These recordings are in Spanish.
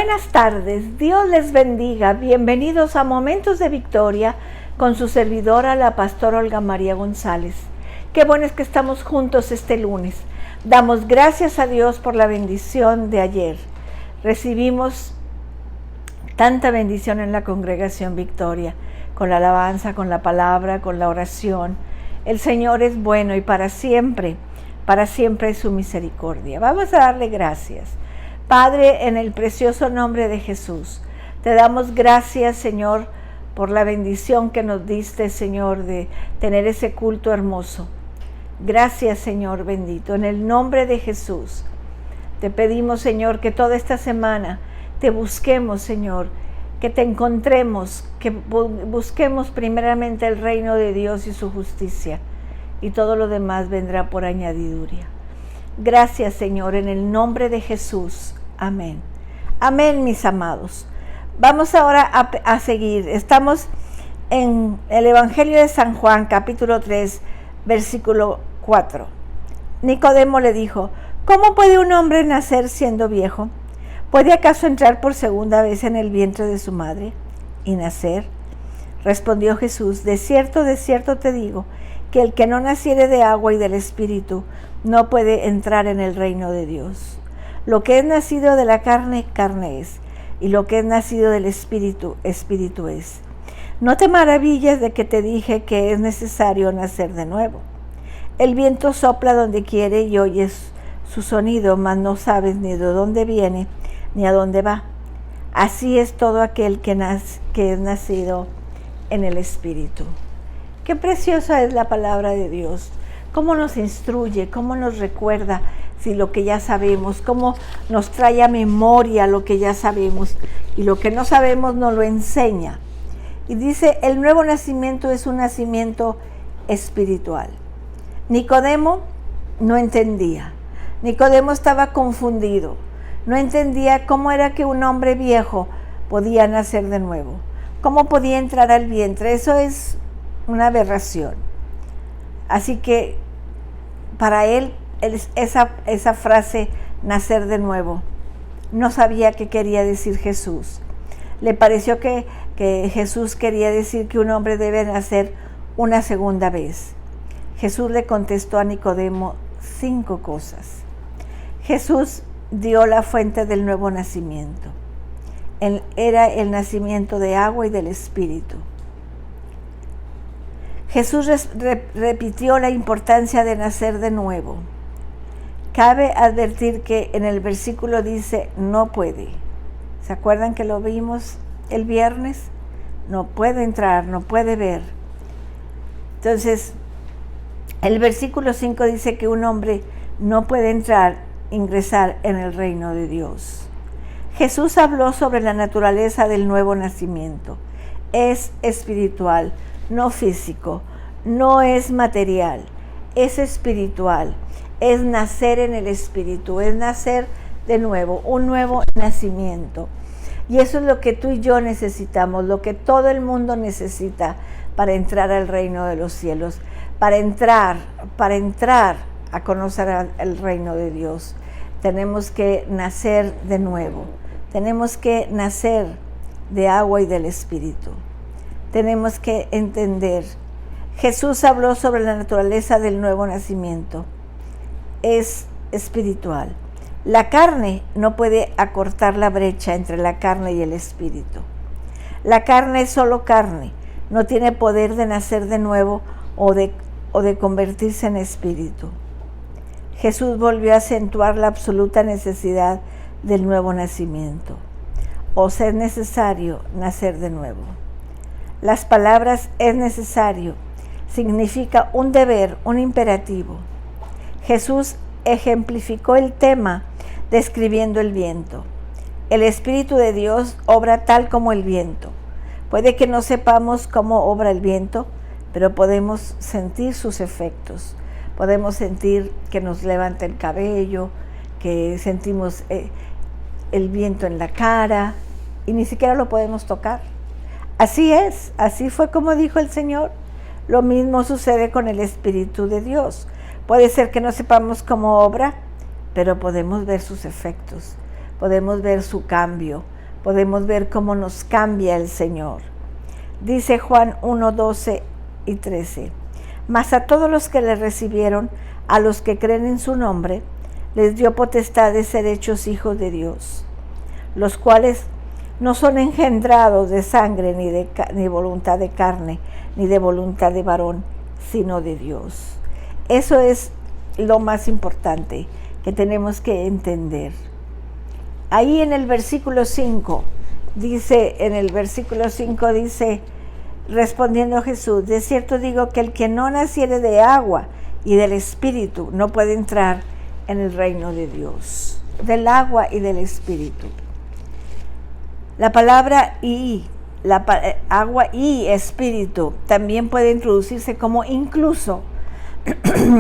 Buenas tardes, Dios les bendiga. Bienvenidos a Momentos de Victoria con su servidora, la pastora Olga María González. Qué bueno es que estamos juntos este lunes. Damos gracias a Dios por la bendición de ayer. Recibimos tanta bendición en la congregación Victoria, con la alabanza, con la palabra, con la oración. El Señor es bueno y para siempre es su misericordia. Vamos a darle gracias. Padre, en el precioso nombre de Jesús, te damos gracias, Señor, por la bendición que nos diste, Señor, de tener ese culto hermoso. Gracias, Señor bendito. En el nombre de Jesús, te pedimos, Señor, que toda esta semana te busquemos, Señor, que te encontremos, que busquemos primeramente el reino de Dios y su justicia, y todo lo demás vendrá por añadidura. Gracias, Señor, en el nombre de Jesús. Amén. Amén, mis amados. Vamos ahora a seguir. Estamos en el Evangelio de San Juan, capítulo 3, versículo 4. Nicodemo le dijo: ¿cómo puede un hombre nacer siendo viejo? ¿Puede acaso entrar por segunda vez en el vientre de su madre y nacer? Respondió Jesús: de cierto te digo, que el que no naciere de agua y del Espíritu no puede entrar en el reino de Dios. Lo que es nacido de la carne, carne es, y lo que es nacido del Espíritu, Espíritu es. No te maravilles de que te dije que es necesario nacer de nuevo. El viento sopla donde quiere y oyes su sonido, mas no sabes ni de dónde viene ni a dónde va. Así es todo aquel que es nacido en el Espíritu. Qué preciosa es la palabra de Dios. Cómo nos instruye, cómo nos recuerda si lo que ya sabemos, cómo nos trae a memoria lo que ya sabemos, y lo que no sabemos nos lo enseña. Y dice, el nuevo nacimiento es un nacimiento espiritual. Nicodemo no entendía. Nicodemo estaba confundido. No entendía cómo era que un hombre viejo podía nacer de nuevo. Cómo podía entrar al vientre. Eso es una aberración. Así que para él esa frase, nacer de nuevo, no sabía qué quería decir Jesús. Le pareció que Jesús quería decir que un hombre debe nacer una segunda vez. Jesús le contestó a Nicodemo 5 cosas. Jesús dio la fuente del nuevo nacimiento. Era el nacimiento de agua y del Espíritu. Jesús repitió la importancia de nacer de nuevo. Cabe advertir que en el versículo dice, no puede. ¿Se acuerdan que lo vimos el viernes? No puede entrar, no puede ver. Entonces, el versículo 5 dice que un hombre no puede ingresar en el reino de Dios. Jesús habló sobre la naturaleza del nuevo nacimiento. Es espiritual, no físico, no es material, es espiritual, es nacer en el Espíritu, es nacer de nuevo, un nuevo nacimiento. Y eso es lo que tú y yo necesitamos, lo que todo el mundo necesita para entrar al reino de los cielos, para entrar a conocer el reino de Dios. Tenemos que nacer de nuevo, tenemos que nacer de agua y del Espíritu. Tenemos que entender. Jesús habló sobre la naturaleza del nuevo nacimiento. Es espiritual. La carne no puede acortar la brecha entre la carne y el Espíritu. La carne es solo carne. No tiene poder de nacer de nuevo o de convertirse en espíritu. Jesús volvió a acentuar la absoluta necesidad del nuevo nacimiento. O sea, es necesario nacer de nuevo. Las palabras es necesario significa un deber, un imperativo. Jesús ejemplificó el tema describiendo el viento. El Espíritu de Dios obra tal como el viento. Puede que no sepamos cómo obra el viento, pero podemos sentir sus efectos. Podemos sentir que nos levanta el cabello, que sentimos el viento en la cara, y ni siquiera lo podemos tocar. Así es, así fue como dijo el Señor. Lo mismo sucede con el Espíritu de Dios. Puede ser que no sepamos cómo obra, pero podemos ver sus efectos. podemos ver su cambio, podemos ver cómo nos cambia el Señor. Dice Juan 1, 12 y 13, mas a todos los que le recibieron, a los que creen en su nombre, les dio potestad de ser hechos hijos de Dios, los cuales no son engendrados de sangre, ni voluntad de carne, ni de voluntad de varón, sino de Dios. Eso es lo más importante que tenemos que entender. Ahí en el versículo 5 dice, respondiendo Jesús, de cierto digo que el que no naciere de agua y del Espíritu no puede entrar en el reino de Dios. Del agua y del Espíritu. La palabra agua y espíritu también puede introducirse como incluso.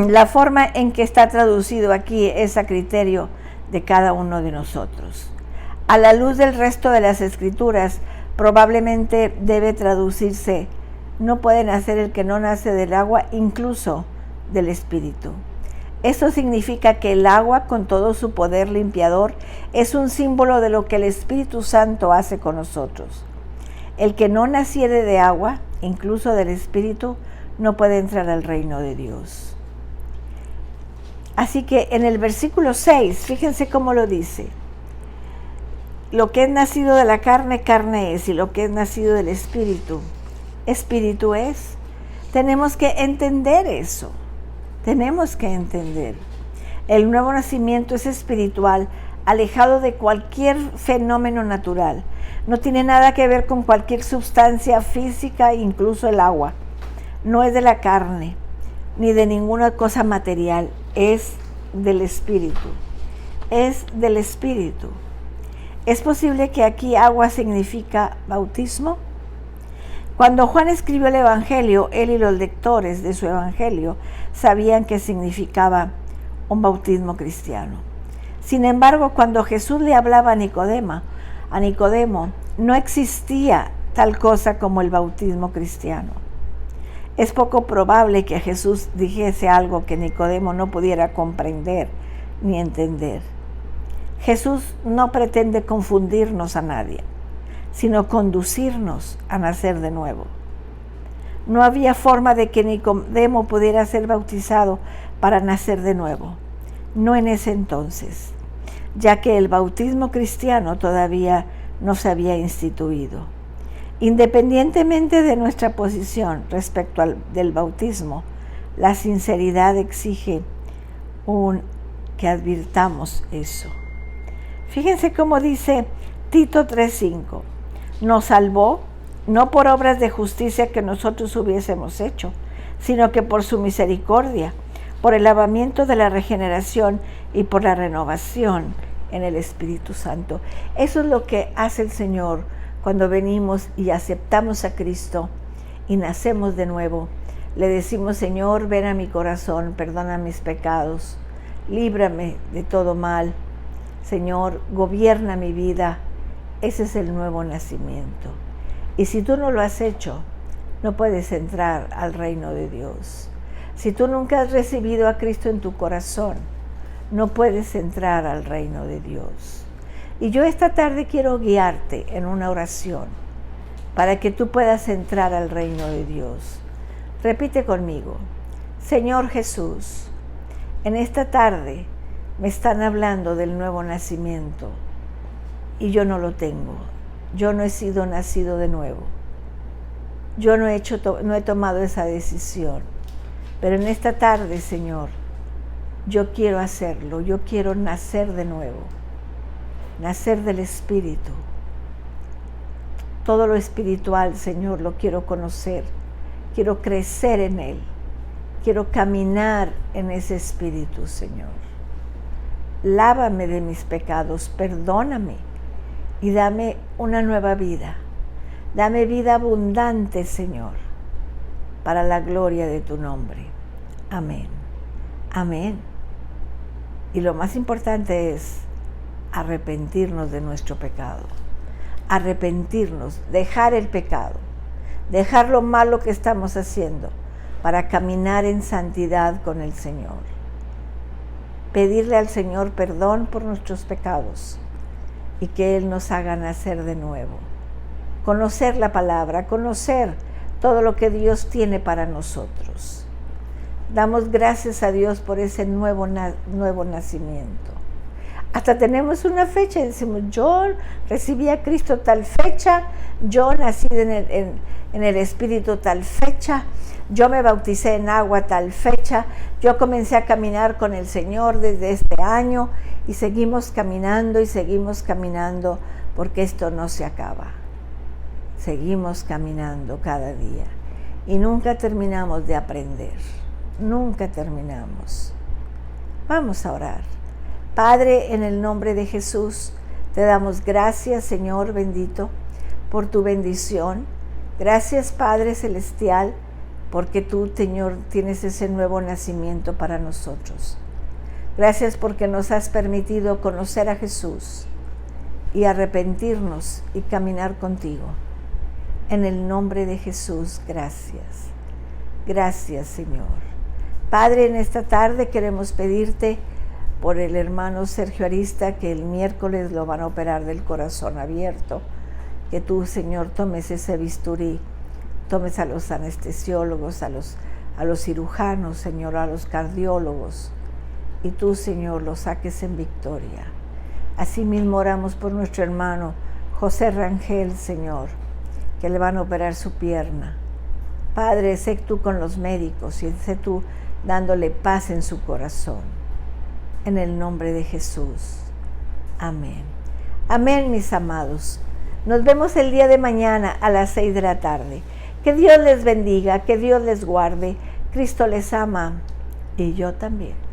La forma en que está traducido aquí es a criterio de cada uno de nosotros. A la luz del resto de las escrituras, probablemente debe traducirse, no puede nacer el que no nace del agua, incluso del Espíritu. Eso significa que el agua, con todo su poder limpiador, es un símbolo de lo que el Espíritu Santo hace con nosotros. El que no naciere de agua, incluso del Espíritu, no puede entrar al reino de Dios. Así que en el versículo 6, fíjense cómo lo dice. Lo que es nacido de la carne, carne es, y lo que es nacido del Espíritu, Espíritu es. Tenemos que entender eso. Tenemos que entender. El nuevo nacimiento es espiritual, alejado de cualquier fenómeno natural. No tiene nada que ver con cualquier sustancia física, incluso el agua. No es de la carne, ni de ninguna cosa material. Es del Espíritu. Es del Espíritu. ¿Es posible que aquí agua significa bautismo? Cuando Juan escribió el Evangelio, él y los lectores de su Evangelio sabían que significaba un bautismo cristiano. Sin embargo, cuando Jesús le hablaba a Nicodemo, no existía tal cosa como el bautismo cristiano. Es poco probable que Jesús dijese algo que Nicodemo no pudiera comprender ni entender. Jesús no pretende confundirnos a nadie, sino conducirnos a nacer de nuevo. No había forma de que Nicodemo pudiera ser bautizado para nacer de nuevo, no en ese entonces, ya que el bautismo cristiano todavía no se había instituido. Independientemente de nuestra posición respecto del bautismo, la sinceridad exige que advirtamos eso. Fíjense cómo dice Tito 3:5. Nos salvó no por obras de justicia que nosotros hubiésemos hecho, sino que por su misericordia, por el lavamiento de la regeneración y por la renovación en el Espíritu Santo. Eso es lo que hace el Señor cuando venimos y aceptamos a Cristo y nacemos de nuevo. Le decimos, Señor, ven a mi corazón, perdona mis pecados, líbrame de todo mal. Señor, gobierna mi vida. Ese es el nuevo nacimiento. Y si tú no lo has hecho, no puedes entrar al reino de Dios. Si tú nunca has recibido a Cristo en tu corazón, no puedes entrar al reino de Dios. Y yo esta tarde quiero guiarte en una oración para que tú puedas entrar al reino de Dios. Repite conmigo: Señor Jesús, en esta tarde me están hablando del nuevo nacimiento y yo no lo tengo. Yo no he sido nacido de nuevo. Yo no he tomado esa decisión. Pero en esta tarde, Señor, yo quiero hacerlo. Yo quiero nacer de nuevo. Nacer del Espíritu. Todo lo espiritual, Señor, lo quiero conocer. Quiero crecer en Él. Quiero caminar en ese Espíritu, Señor. Lávame de mis pecados, perdóname y dame una nueva vida. Dame vida abundante, Señor, para la gloria de tu nombre. Amén. Amén. Y lo más importante es arrepentirnos de nuestro pecado. Arrepentirnos, dejar el pecado, dejar lo malo que estamos haciendo para caminar en santidad con el Señor. Pedirle al Señor perdón por nuestros pecados y que Él nos haga nacer de nuevo. Conocer la palabra, conocer todo lo que Dios tiene para nosotros. Damos gracias a Dios por ese nuevo nacimiento. Hasta tenemos una fecha, decimos, yo recibí a Cristo tal fecha, yo nací en el Espíritu tal fecha, yo me bauticé en agua tal fecha, yo comencé a caminar con el Señor desde este año y seguimos caminando porque esto no se acaba. Seguimos caminando cada día y nunca terminamos de aprender, nunca terminamos. Vamos a orar. Padre, en el nombre de Jesús, te damos gracias, Señor bendito, por tu bendición. Gracias, Padre Celestial, porque tú, Señor, tienes ese nuevo nacimiento para nosotros. Gracias porque nos has permitido conocer a Jesús y arrepentirnos y caminar contigo. En el nombre de Jesús, gracias. Gracias, Señor. Padre, en esta tarde queremos pedirte por el hermano Sergio Arista, que el miércoles lo van a operar del corazón abierto, que tú, Señor, tomes ese bisturí, tomes a los anestesiólogos, a los cirujanos, Señor, a los cardiólogos, y tú, Señor, los saques en victoria. Asimismo oramos por nuestro hermano José Rangel, Señor, que le van a operar su pierna. Padre, sé tú con los médicos y sé tú dándole paz en su corazón. En el nombre de Jesús. Amén. Amén, mis amados. Nos vemos el día de mañana a las 6 de la tarde. Que Dios les bendiga, que Dios les guarde. Cristo les ama y yo también.